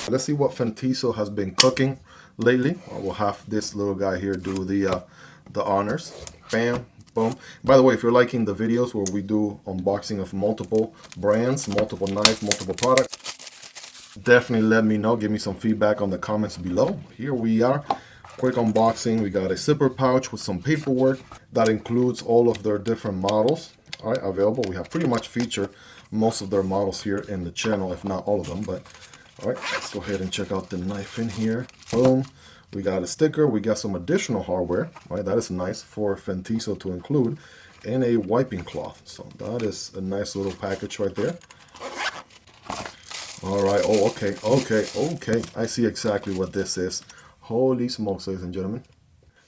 Let's see what Fintiso has been cooking lately. We'll have this little guy here do the honors. Bam, boom. By the way, if you're liking the videos where we do unboxing of multiple brands, multiple knives, multiple products, definitely let me know. Give me some feedback on the comments below. Here we are. Quick unboxing. We got a zipper pouch with some paperwork that includes all of their different models. All right, available. We have pretty much featured most of their models here in the channel, if not all of them. But all right, let's go ahead and check out the knife in here. Boom. We got a sticker. We got some additional hardware. All right, that is nice for Fintiso to include, and a wiping cloth. So that is a nice little package right there. All right. Oh, okay. I see exactly what this is. Holy smokes, ladies and gentlemen.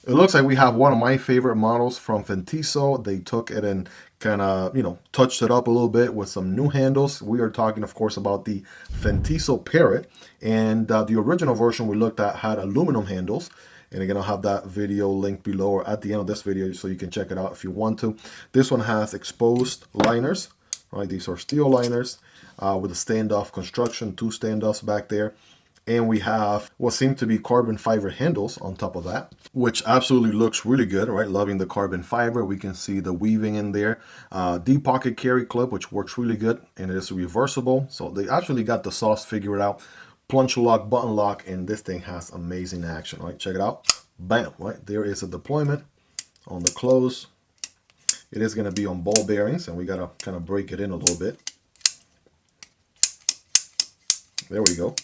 It looks like we have one of my favorite models from Fintiso. They took it and kind of, touched it up a little bit with some new handles. We are talking, of course, about the Fintiso Parrot. And the original version we looked at had aluminum handles. And again, I'll have that video linked below or at the end of this video so you can check it out if you want to. This one has exposed liners, right? These are steel liners with a standoff construction, 2 standoffs back there. And we have what seem to be carbon fiber handles on top of that, which absolutely looks really good, right? Loving the carbon fiber. We can see the weaving in there. Deep pocket carry clip, which works really good, and it is reversible. So they actually got the sauce figured out. Plunge lock, button lock, and this thing has amazing action, right? Check it out. Bam, right? There is a deployment on the close. It is going to be on ball bearings, and we got to kind of break it in a little bit. There we go.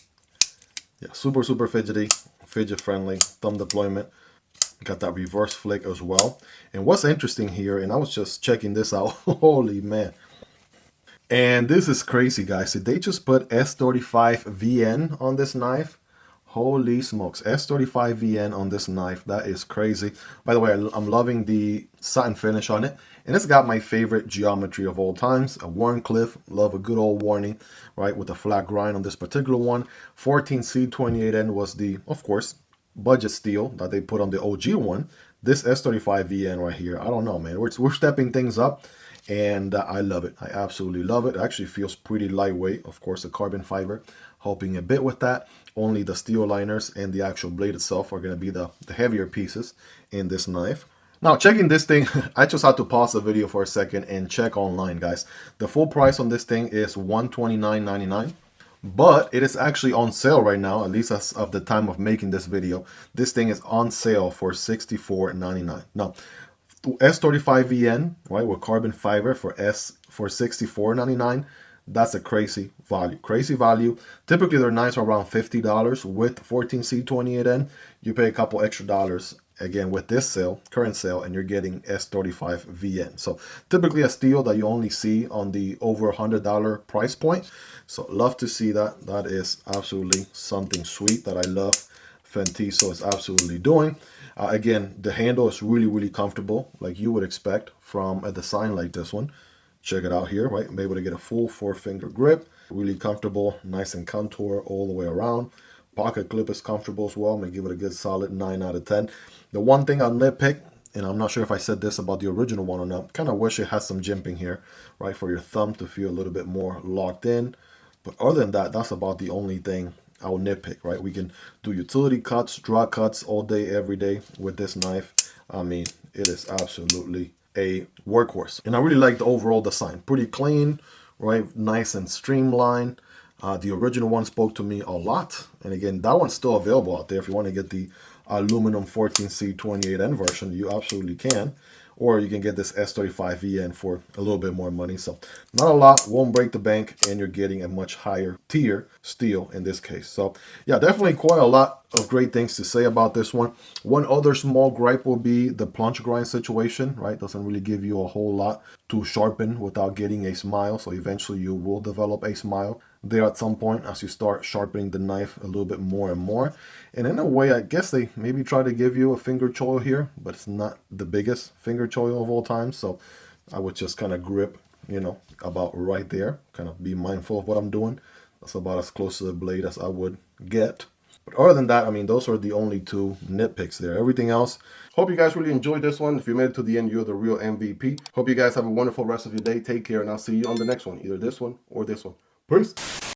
Yeah, super fidgety, fidget friendly, thumb deployment. Got that reverse flick as well. And what's interesting here, and I was just checking this out, holy man. And this is crazy, guys. Did they just put S35VN on this knife? Holy smokes, S35VN on this knife. That is crazy. By the way, I'm loving the satin finish on it. And it's got my favorite geometry of all times, a Warncliffe. Love a good old warning, right, with a flat grind on this particular one. 14C28N was the, of course, budget steel that they put on the OG one. This S35VN right here, I don't know, man. We're stepping things up. And I love it. I absolutely love it. It actually feels pretty lightweight. Of course, the carbon fiber helping a bit with that. Only the steel liners and the actual blade itself are going to be the heavier pieces in this knife. Now, checking this thing, I just had to pause the video for a second and check online, guys. The full price on this thing is $129.99. But it is actually on sale right now, at least as of the time of making this video. This thing is on sale for $64.99. Now, S35VN, right, with carbon fiber for $64.99. That's a crazy value. Typically, their knives are around $50 with 14C28N. You pay a couple extra dollars again with this sale, current sale, and you're getting S35VN. So typically a steal that you only see on the over $100 price point. So love to see that. That is absolutely something sweet that I love Fintiso is absolutely doing. Again, the handle is really comfortable, like you would expect from a design like this one. Check it out here, right? I'm able to get a full 4-finger grip. Really comfortable, nice and contour all the way around. Pocket clip is comfortable as well. I'm going to give it a good solid 9 out of 10. The one thing I'll nitpick, and I'm not sure if I said this about the original one or not, kind of wish it had some jimping here, right? For your thumb to feel a little bit more locked in. But other than that, that's about the only thing I'll nitpick, right? We can do utility cuts, draw cuts all day, every day with this knife. I mean, it is absolutely a workhorse. And I really like the overall design. Pretty clean, right? Nice and streamlined. The original one spoke to me a lot. And again, that one's still available out there. If you want to get the aluminum 14C28N version, you absolutely can. Or you can get this S35VN for a little bit more money. So not a lot, won't break the bank, and you're getting a much higher tier steel in this case. So yeah, definitely quite a lot of great things to say about this one. One other small gripe will be the plunge grind situation, right? Doesn't really give you a whole lot to sharpen without getting a smile. So eventually you will develop a smile there at some point as you start sharpening the knife a little bit more and more. And in a way, I guess they maybe try to give you a finger choil here, but it's not the biggest finger choil of all time. So I would just kind of grip, about right there, kind of be mindful of what I'm doing. That's about as close to the blade as I would get. But other than that, I mean, those are the only 2 nitpicks there. Everything else, hope you guys really enjoyed this one. If you made it to the end, you're the real MVP. Hope you guys have a wonderful rest of your day. Take care, and I'll see you on the next one, either this one or this one. Peace.